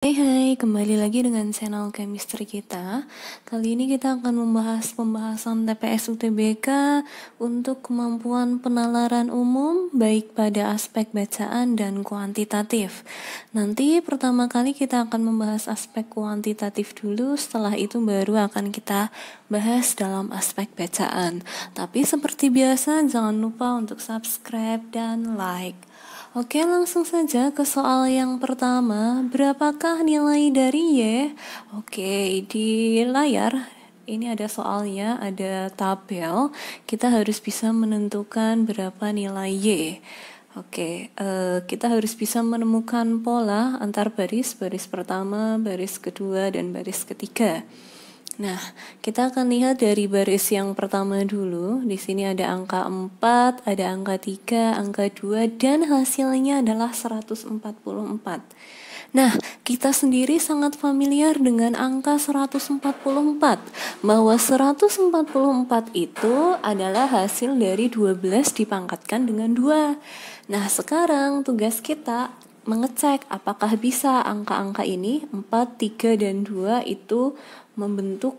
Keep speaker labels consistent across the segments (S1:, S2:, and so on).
S1: Hai, kembali lagi dengan channel chemistry kita. Kali ini kita akan membahas pembahasan TPS UTBK untuk kemampuan penalaran umum baik pada aspek bacaan dan kuantitatif. Nanti pertama kali kita akan membahas aspek kuantitatif dulu, setelah itu baru akan kita bahas dalam aspek bacaan. Tapi seperti biasa jangan lupa untuk subscribe dan like. Oke, langsung saja ke soal yang pertama. Berapakah nilai dari Y? Oke, di layar ini ada soalnya, ada tabel. Kita harus bisa menentukan berapa nilai Y. Oke, kita harus bisa menemukan pola antar baris pertama, baris kedua, dan baris ketiga. Nah, kita akan lihat dari baris yang pertama dulu. Di sini ada angka 4, ada angka 3, angka 2, dan hasilnya adalah 144. Nah, kita sendiri sangat familiar dengan angka 144, bahwa 144 itu adalah hasil dari 12 dipangkatkan dengan 2. Nah, sekarang tugas kita mengecek apakah bisa angka-angka ini 4, 3, dan 2 itu membentuk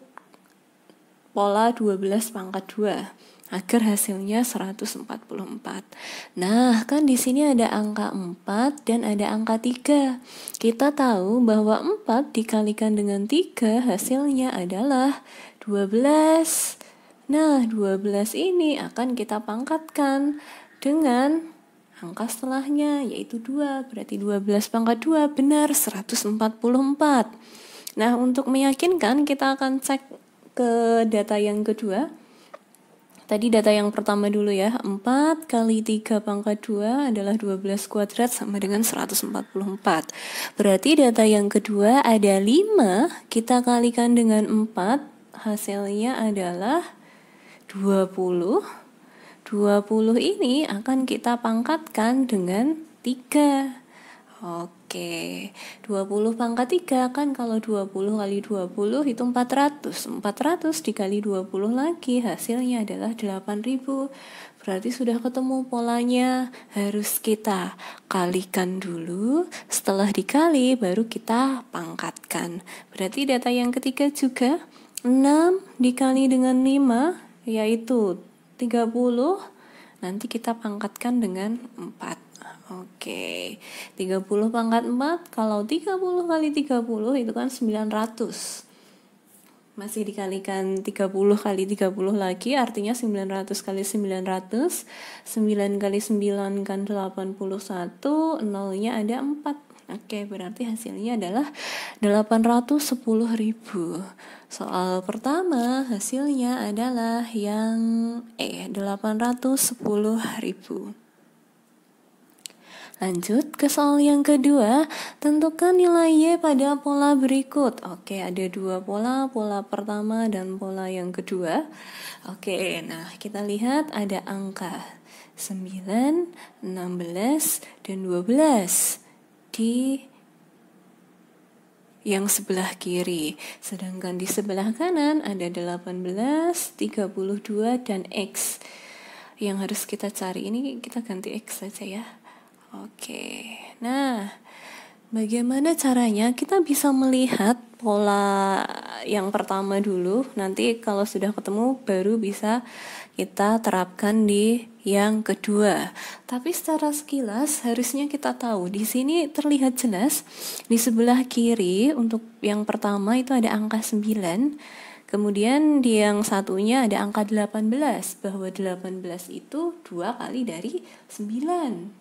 S1: pola 12 pangkat 2 agar hasilnya 144. Nah, kan di sini ada angka 4 dan ada angka 3. Kita tahu bahwa 4 dikalikan dengan 3 hasilnya adalah 12. Nah, 12 ini akan kita pangkatkan dengan angka setelahnya, yaitu 2. Berarti 12 pangkat 2 benar 144. Nah, untuk meyakinkan kita akan cek ke data yang kedua. Tadi data yang pertama dulu ya, 4 kali 3 pangkat 2 adalah 12 kuadrat sama dengan 144. Berarti data yang kedua ada 5, kita kalikan dengan 4, hasilnya adalah 20. 20 ini akan kita pangkatkan dengan 3. Oke, 20 pangkat 3 kan kalau 20 kali 20 itu 400. 400 dikali 20 lagi hasilnya adalah 8000. Berarti sudah ketemu polanya. Harus kita kalikan dulu, setelah dikali baru kita pangkatkan. Berarti data yang ketiga juga 6 dikali dengan 5 yaitu 30. Nanti kita pangkatkan dengan 4. Oke, 30 pangkat 4, kalau 30 kali 30 itu kan 900. Masih dikalikan 30 kali 30 lagi, artinya 900 kali 900. 9 kali 9 kan 81, nolnya ada 4. Oke, berarti hasilnya adalah 810.000. Soal pertama hasilnya adalah yang 810.000. Lanjut ke soal yang kedua, tentukan nilai Y pada pola berikut. Oke, ada dua pola, pola pertama dan pola yang kedua. Oke, nah kita lihat ada angka 9, 16, dan 12 di yang sebelah kiri. Sedangkan di sebelah kanan ada 18, 32, dan X. Yang harus kita cari ini kita ganti X saja ya. Oke, nah bagaimana caranya kita bisa melihat pola yang pertama dulu, nanti kalau sudah ketemu baru bisa kita terapkan di yang kedua. Tapi secara sekilas harusnya kita tahu, di sini terlihat jelas di sebelah kiri untuk yang pertama itu ada angka 9. Kemudian di yang satunya ada angka 18, bahwa 18 itu 2 kali dari 9.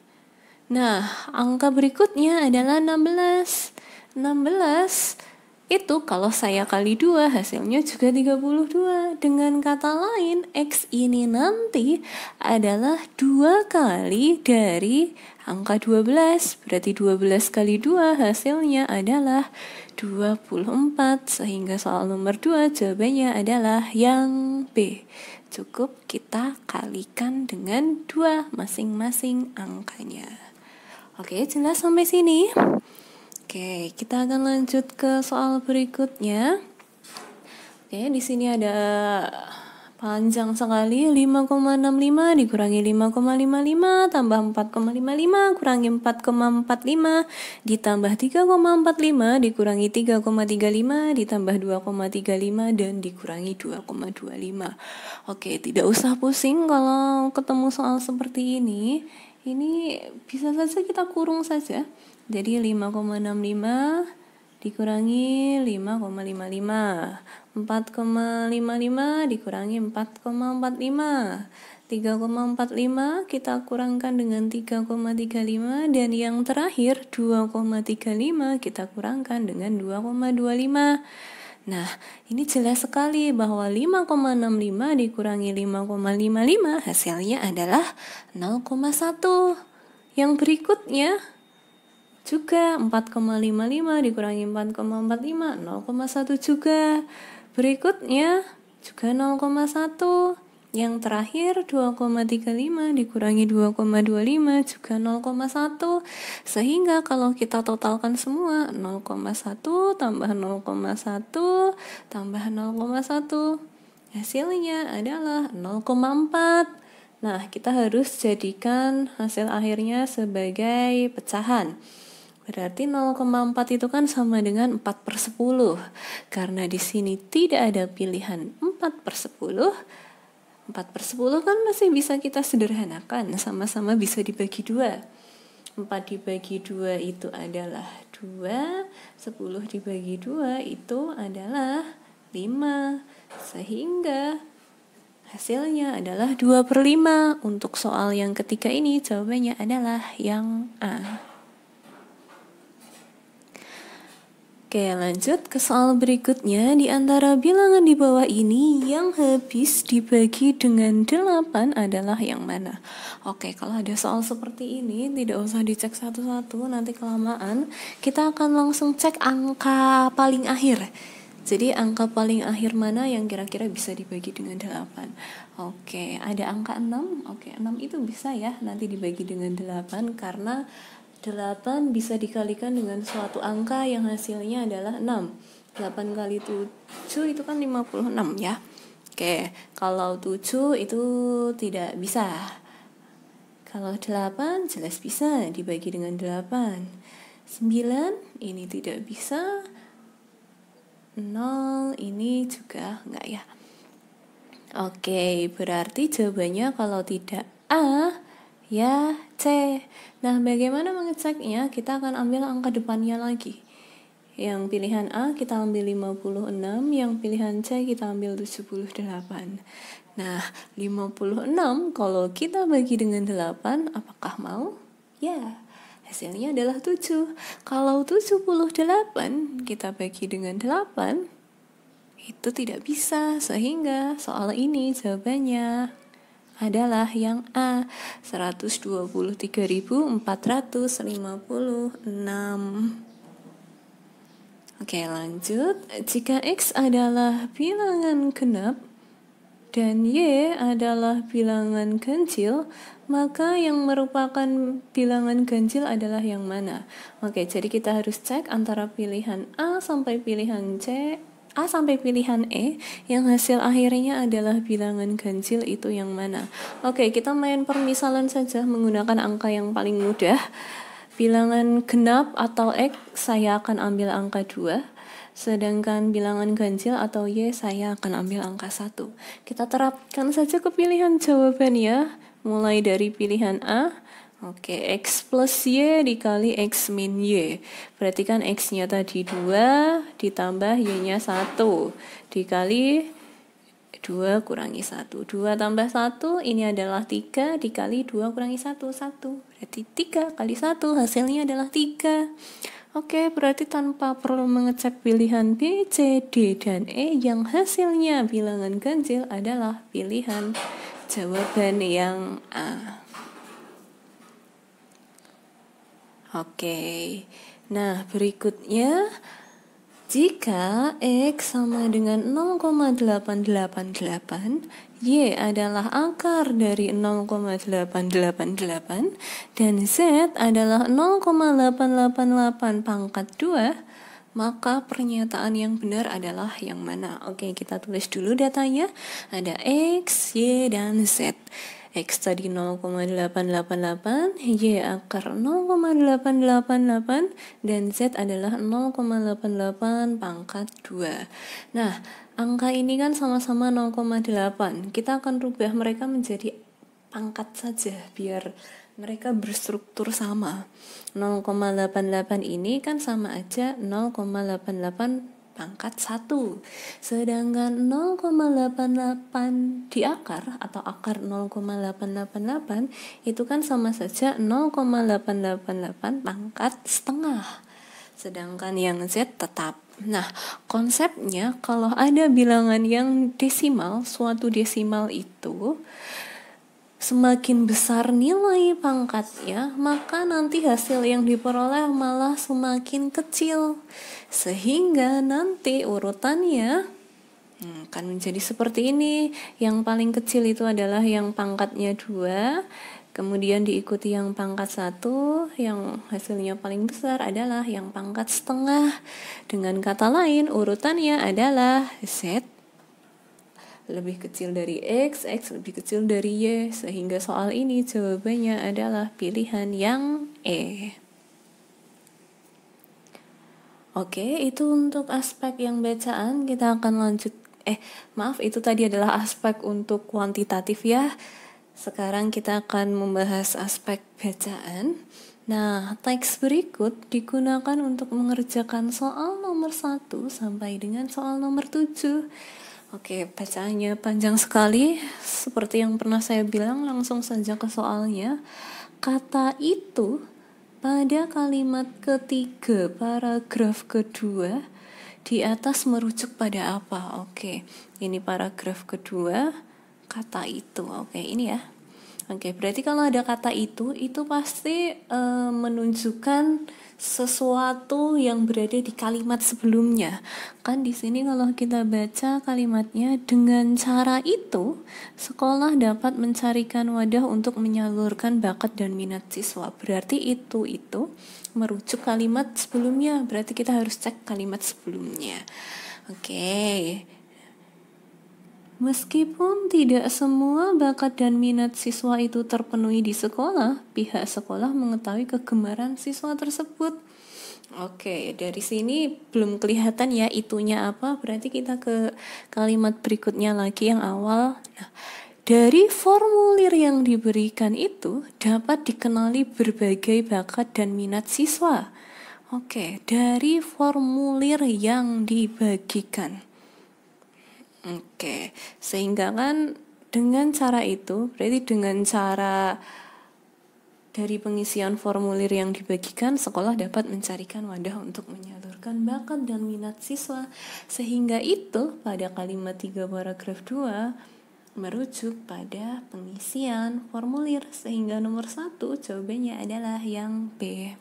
S1: Nah, angka berikutnya adalah 16. 16 itu kalau saya kali 2 hasilnya juga 32. Dengan kata lain, X ini nanti adalah 2 kali dari angka 12. Berarti 12 kali 2 hasilnya adalah 24. Sehingga soal nomor 2 jawabannya adalah yang B. Cukup kita kalikan dengan 2 masing-masing angkanya. Oke, jelas sampai sini? Oke, kita akan lanjut ke soal berikutnya. Oke, di sini ada Panjang sekali, 5,65 dikurangi 5,55 tambah 4,55 kurangi 4,45 ditambah 3,45 dikurangi 3,35 ditambah 2,35 dan dikurangi 2,25. Oke, tidak usah pusing kalau ketemu soal seperti ini. Ini bisa saja kita kurung saja. Jadi 5,65 dikurangi 5,55, 4,55 dikurangi 4,45, 3,45 kita kurangkan dengan 3,35 dan yang terakhir 2,35 kita kurangkan dengan 2,25. Nah, ini jelas sekali bahwa 5,65 dikurangi 5,55 hasilnya adalah 0,1. Yang berikutnya juga 4,55 dikurangi 4,45 0,1 juga. Berikutnya juga 0,1. Yang terakhir 2,35 dikurangi 2,25 juga 0,1. Sehingga kalau kita totalkan semua 0,1 tambah 0,1 tambah 0,1 hasilnya adalah 0,4. Nah, kita harus jadikan hasil akhirnya sebagai pecahan. Berarti 0,4 itu kan sama dengan 4/10. Karena di sini tidak ada pilihan 4/10. 4/10 kan masih bisa kita sederhanakan, sama-sama bisa dibagi 2. 4 dibagi 2 itu adalah 2, 10 dibagi 2 itu adalah 5. Sehingga hasilnya adalah 2/5. Untuk soal yang ketiga ini jawabannya adalah yang A. Oke, lanjut ke soal berikutnya. Di antara bilangan di bawah ini yang habis dibagi dengan 8 adalah yang mana? Oke, kalau ada soal seperti ini tidak usah dicek satu-satu, nanti kelamaan. Kita akan langsung cek angka paling akhir. Jadi angka paling akhir mana yang kira-kira bisa dibagi dengan 8? Oke, ada angka 6. Oke, 6 itu bisa ya nanti dibagi dengan 8 karena 8 bisa dikalikan dengan suatu angka yang hasilnya adalah 6. 8 kali 7 itu kan 56 ya. Oke, kalau 7 itu tidak bisa. Kalau 8 jelas bisa dibagi dengan 8. 9 ini tidak bisa. 0 ini juga enggak ya. Oke, berarti jawabannya kalau tidak A, ya C. Nah, bagaimana mengeceknya? Kita akan ambil angka depannya lagi. Yang pilihan A kita ambil 56, yang pilihan C kita ambil 78. Nah, 56 kalau kita bagi dengan 8, apakah mau? Ya, hasilnya adalah 7. Kalau 78 kita bagi dengan 8, itu tidak bisa. Sehingga soal ini jawabannya adalah yang A, 123.456. Oke, lanjut. Jika X adalah bilangan genap dan Y adalah bilangan ganjil, maka yang merupakan bilangan ganjil adalah yang mana? Oke, jadi kita harus cek antara pilihan A sampai pilihan C, A sampai pilihan E, yang hasil akhirnya adalah bilangan ganjil itu yang mana. Oke, kita main permisalan saja menggunakan angka yang paling mudah. Bilangan genap atau X saya akan ambil angka 2, sedangkan bilangan ganjil atau Y saya akan ambil angka 1. Kita terapkan saja ke pilihan jawaban ya, mulai dari pilihan A. Oke, X plus Y dikali X min Y. Berarti kan X-nya tadi 2, ditambah Y-nya 1. Dikali 2 kurangi 1. 2 tambah 1, ini adalah 3, dikali 2 kurangi 1, 1. Berarti 3 kali 1, hasilnya adalah 3. Oke, berarti tanpa perlu mengecek pilihan B, C, D, dan E, yang hasilnya bilangan ganjil adalah pilihan jawaban yang A. Oke, nah berikutnya jika X sama dengan 0,888, Y adalah akar dari 0,888 dan Z adalah 0,888 pangkat 2, Maka pernyataan yang benar adalah yang mana? Oke, kita tulis dulu datanya. Ada X, Y, dan Z. X tadi 0,888, Y akar 0,888, dan Z adalah 0,88 pangkat 2. Nah, angka ini kan sama-sama 0,8. Kita akan rubah mereka menjadi pangkat saja biar mereka berstruktur sama. 0,88 ini kan sama aja 0,88 pangkat 1. Sedangkan 0,88 di akar atau akar 0,888 itu kan sama saja 0,888 pangkat setengah. Sedangkan yang Z tetap. Nah, konsepnya kalau ada bilangan yang desimal, suatu desimal itu semakin besar nilai pangkatnya, maka nanti hasil yang diperoleh malah semakin kecil. Sehingga nanti urutannya akan menjadi seperti ini. Yang paling kecil itu adalah yang pangkatnya 2, kemudian diikuti yang pangkat 1, yang hasilnya paling besar adalah yang pangkat setengah. Dengan kata lain, urutannya adalah Z lebih kecil dari X lebih kecil dari Y, sehingga soal ini jawabannya adalah pilihan yang E. Oke, itu untuk aspek yang bacaan. Kita akan lanjut, itu tadi adalah aspek untuk kuantitatif ya. Sekarang kita akan membahas aspek bacaan. Nah, teks berikut digunakan untuk mengerjakan soal nomor 1 sampai dengan soal nomor 7. Oke, bacaannya panjang sekali. Seperti yang pernah saya bilang, langsung saja ke soalnya. Kata itu pada kalimat ketiga paragraf kedua di atas merujuk pada apa? Oke, ini paragraf kedua, kata itu. Oke, ini ya. Oke, berarti kalau ada kata itu pasti menunjukkan sesuatu yang berada di kalimat sebelumnya. Kan di sini kalau kita baca kalimatnya, dengan cara itu sekolah dapat mencarikan wadah untuk menyalurkan bakat dan minat siswa. Berarti itu merujuk kalimat sebelumnya. Berarti kita harus cek kalimat sebelumnya. Oke. Meskipun tidak semua bakat dan minat siswa itu terpenuhi di sekolah, pihak sekolah mengetahui kegemaran siswa tersebut. Oke, dari sini belum kelihatan ya itunya apa, berarti kita ke kalimat berikutnya lagi yang awal. Nah, dari formulir yang diberikan itu dapat dikenali berbagai bakat dan minat siswa. Oke, dari formulir yang dibagikan. Oke, sehingga kan dengan cara itu, berarti dengan cara dari pengisian formulir yang dibagikan, sekolah dapat mencarikan wadah untuk menyalurkan bakat dan minat siswa. Sehingga itu pada kalimat 3 paragraf 2 merujuk pada pengisian formulir. Sehingga nomor 1 jawabannya adalah yang B.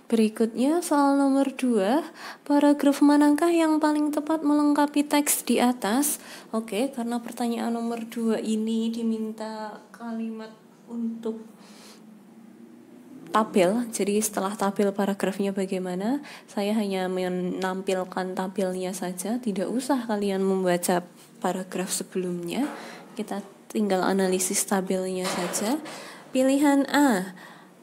S1: Berikutnya soal nomor 2, paragraf manakah yang paling tepat melengkapi teks di atas? Oke, karena pertanyaan nomor 2 ini diminta kalimat untuk tabel, jadi setelah tabel paragrafnya bagaimana, saya hanya menampilkan tabelnya saja, tidak usah kalian membaca paragraf sebelumnya, kita tinggal analisis tabelnya saja. Pilihan A,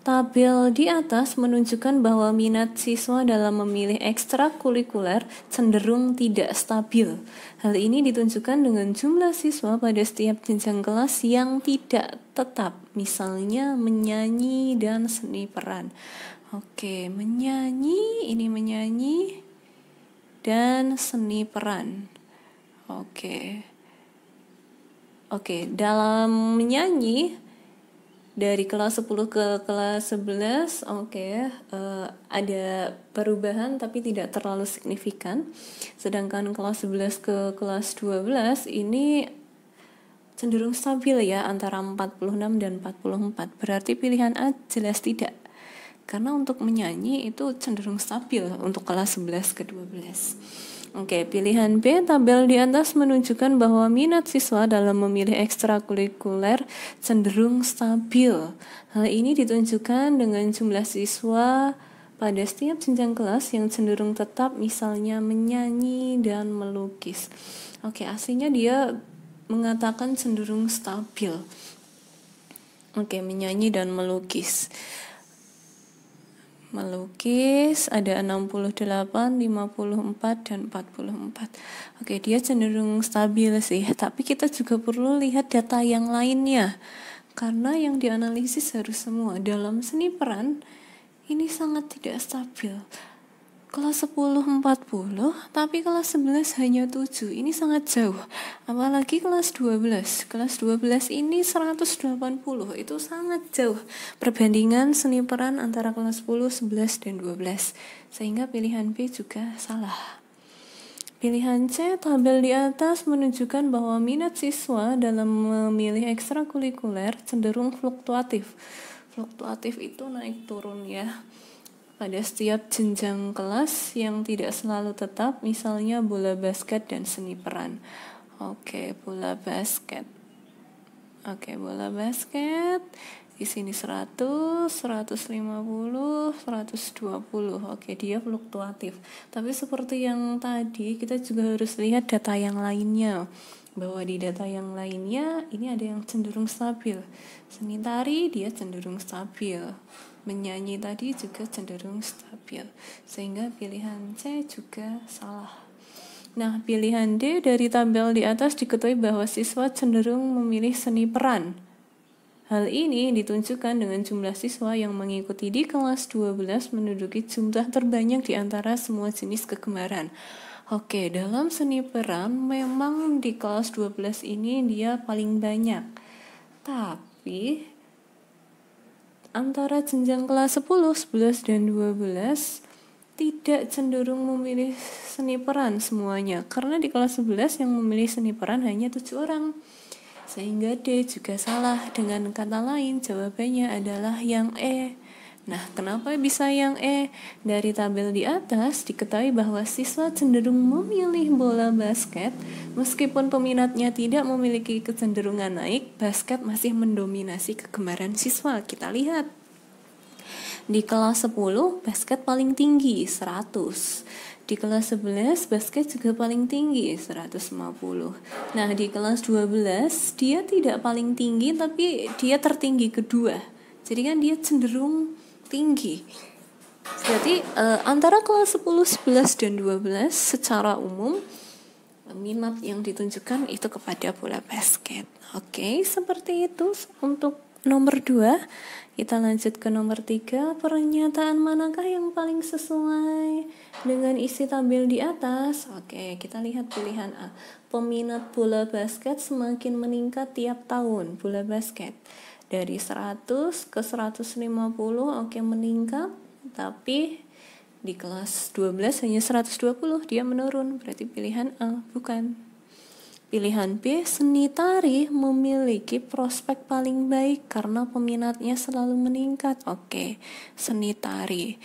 S1: tabel di atas menunjukkan bahwa minat siswa dalam memilih ekstrakurikuler cenderung tidak stabil. Hal ini ditunjukkan dengan jumlah siswa pada setiap jenjang kelas yang tidak tetap, misalnya menyanyi dan seni peran. Oke, menyanyi dan seni peran. Oke, dalam menyanyi dari kelas 10 ke kelas 11, ada perubahan tapi tidak terlalu signifikan. Sedangkan kelas 11 ke kelas 12 ini cenderung stabil ya, antara 46 dan 44. Berarti pilihan A jelas tidak. Karena untuk menyanyi itu cenderung stabil untuk kelas 11 ke 12. Oke, pilihan B, tabel di atas menunjukkan bahwa minat siswa dalam memilih ekstrakurikuler cenderung stabil. Hal ini ditunjukkan dengan jumlah siswa pada setiap jenjang kelas yang cenderung tetap, misalnya menyanyi dan melukis. Oke, aslinya dia mengatakan cenderung stabil. Oke, menyanyi dan melukis. Melukis ada 68, 54, dan 44. Oke, dia cenderung stabil sih, tapi kita juga perlu lihat data yang lainnya. Karena yang dianalisis harus semua. Dalam seni peran, ini sangat tidak stabil. Kelas 10 40, tapi kelas 11 hanya 7. Ini sangat jauh. Apalagi kelas 12. Kelas 12 ini 180. Itu sangat jauh perbandingan seni peran antara kelas 10, 11, dan 12. Sehingga pilihan B juga salah. Pilihan C, tabel di atas menunjukkan bahwa minat siswa dalam memilih ekstrakurikuler cenderung fluktuatif. Fluktuatif itu naik turun ya. Pada setiap jenjang kelas yang tidak selalu tetap, misalnya bola basket dan seni peran. Oke, bola basket. Bola basket. Di sini 100, 150, 120. Oke, dia fluktuatif. Tapi seperti yang tadi, kita juga harus lihat data yang lainnya. Bahwa di data yang lainnya, ini ada yang cenderung stabil. Seni tari, dia cenderung stabil. Menyanyi tadi juga cenderung stabil. Sehingga pilihan C juga salah. Nah, pilihan D dari tabel di atas diketahui bahwa siswa cenderung memilih seni peran. Hal ini ditunjukkan dengan jumlah siswa yang mengikuti di kelas 12 menduduki jumlah terbanyak di antara semua jenis kegemaran. Oke, dalam seni peran memang di kelas 12 ini dia paling banyak. Tapi antara jenjang kelas 10, 11, dan 12 tidak cenderung memilih seni peran semuanya. Karena di kelas 11 yang memilih seni peran hanya 7 orang. Sehingga D juga salah. Dengan kata lain, jawabannya adalah yang E. Nah, kenapa bisa yang E? Dari tabel di atas diketahui bahwa siswa cenderung memilih bola basket. Meskipun peminatnya tidak memiliki kecenderungan naik, basket masih mendominasi kegemaran siswa. Kita lihat. Di kelas 10, basket paling tinggi, 100. Di kelas 11, basket juga paling tinggi, 150. Nah, di kelas 12, dia tidak paling tinggi, tapi dia tertinggi kedua. Jadi kan dia cenderung tinggi. Jadi antara kelas 10, 11, dan 12 secara umum minat yang ditunjukkan itu kepada bola basket. Oke, seperti itu untuk nomor 2. Kita lanjut ke nomor 3. Pernyataan manakah yang paling sesuai dengan isi tabel di atas? Oke, kita lihat pilihan A. Peminat bola basket semakin meningkat tiap tahun. Bola basket dari 100 ke 150, oke, meningkat. Tapi di kelas 12 hanya 120, dia menurun. Berarti pilihan A, bukan. Pilihan B, seni tari memiliki prospek paling baik karena peminatnya selalu meningkat. Oke, seni tari.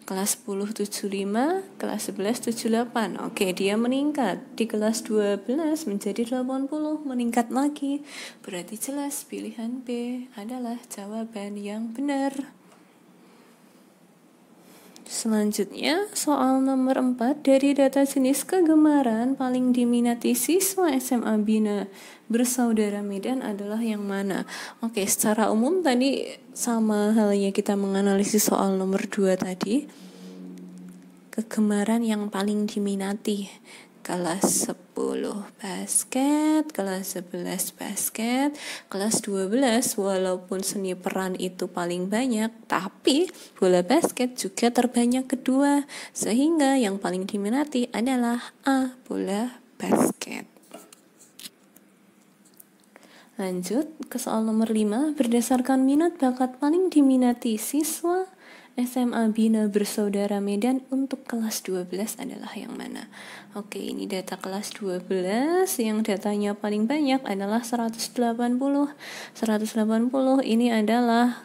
S1: Kelas 10 75, kelas 11 78. Oke, dia meningkat. Di kelas 12 menjadi 80, meningkat lagi. Berarti jelas pilihan B adalah jawaban yang benar. Selanjutnya, soal nomor 4, dari data jenis kegemaran paling diminati siswa SMA Bina Bersaudara Medan adalah yang mana? Oke, secara umum tadi sama halnya kita menganalisis soal nomor 2 tadi. Kegemaran yang paling diminati. Kelas 10 basket, kelas 11 basket, kelas 12 walaupun seni peran itu paling banyak, tapi bola basket juga terbanyak kedua, sehingga yang paling diminati adalah A, bola basket. Lanjut ke soal nomor 5, berdasarkan minat bakat paling diminati siswa SMA Bina Bersaudara Medan untuk kelas 12 adalah yang mana? Oke, ini data kelas 12 yang datanya paling banyak adalah 180. 180 ini adalah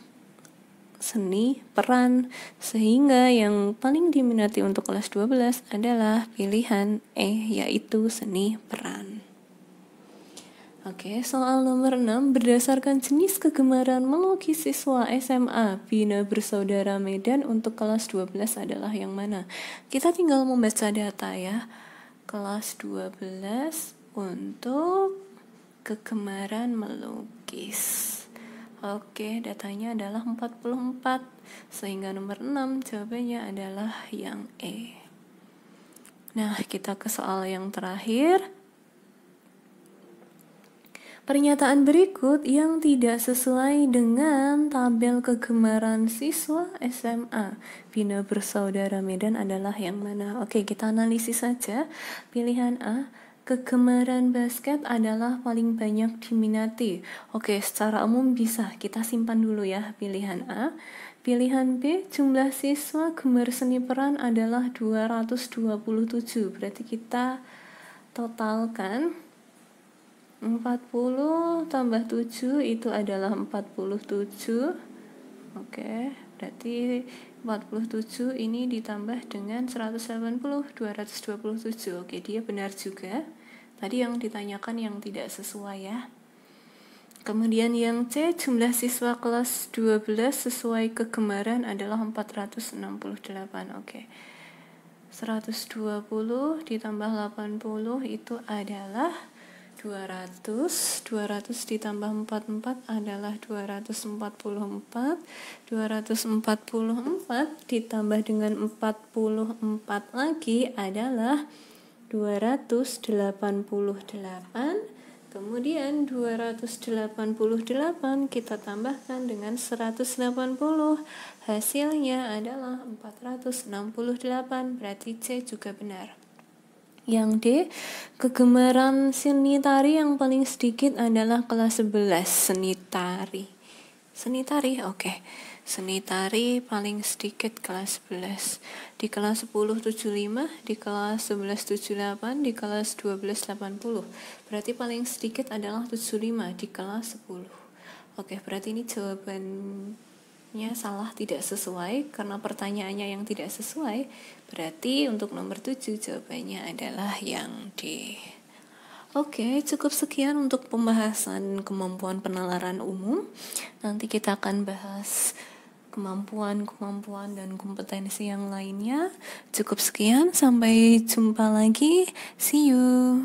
S1: seni peran, sehingga yang paling diminati untuk kelas 12 adalah pilihan E, yaitu seni peran. Oke, soal nomor 6, berdasarkan jenis kegemaran melukis siswa SMA Bina Bersaudara Medan untuk kelas 12 adalah yang mana? Kita tinggal membaca data ya. Kelas 12 untuk kegemaran melukis. Oke, datanya adalah 44. Sehingga nomor 6 jawabannya adalah yang E. Nah, kita ke soal yang terakhir. Pernyataan berikut yang tidak sesuai dengan tabel kegemaran siswa SMA Bina Bersaudara Medan adalah yang mana? Oke, kita analisis saja. Pilihan A, kegemaran basket adalah paling banyak diminati. Oke, secara umum bisa kita simpan dulu ya pilihan A. Pilihan B, jumlah siswa gemar seni peran adalah 227. Berarti kita totalkan 40 tambah 7 itu adalah 47. Oke, berarti 47 ini ditambah dengan 180, 227. Oke, dia benar juga. Tadi yang ditanyakan yang tidak sesuai ya. Kemudian yang C, jumlah siswa kelas 12 sesuai kegemaran adalah 468. Oke. 120 ditambah 80 itu adalah 200 ditambah 44 adalah 244. 244 ditambah dengan 44 lagi adalah 288. Kemudian 288 kita tambahkan dengan 180. Hasilnya adalah 468. Berarti C juga benar. Yang D, kegemaran seni tari yang paling sedikit adalah kelas 11, seni tari. Seni tari, oke. Seni tari paling sedikit kelas 11. Di kelas 10 75, di kelas 11 78, di kelas 12 80. Berarti paling sedikit adalah 75 di kelas 10. Oke, berarti ini jawabannya salah, tidak sesuai karena pertanyaannya yang tidak sesuai. Berarti untuk nomor 7 jawabannya adalah yang D. Oke, cukup sekian untuk pembahasan kemampuan penalaran umum. Nanti kita akan bahas kemampuan dan kompetensi yang lainnya. Cukup sekian, sampai jumpa lagi. See you.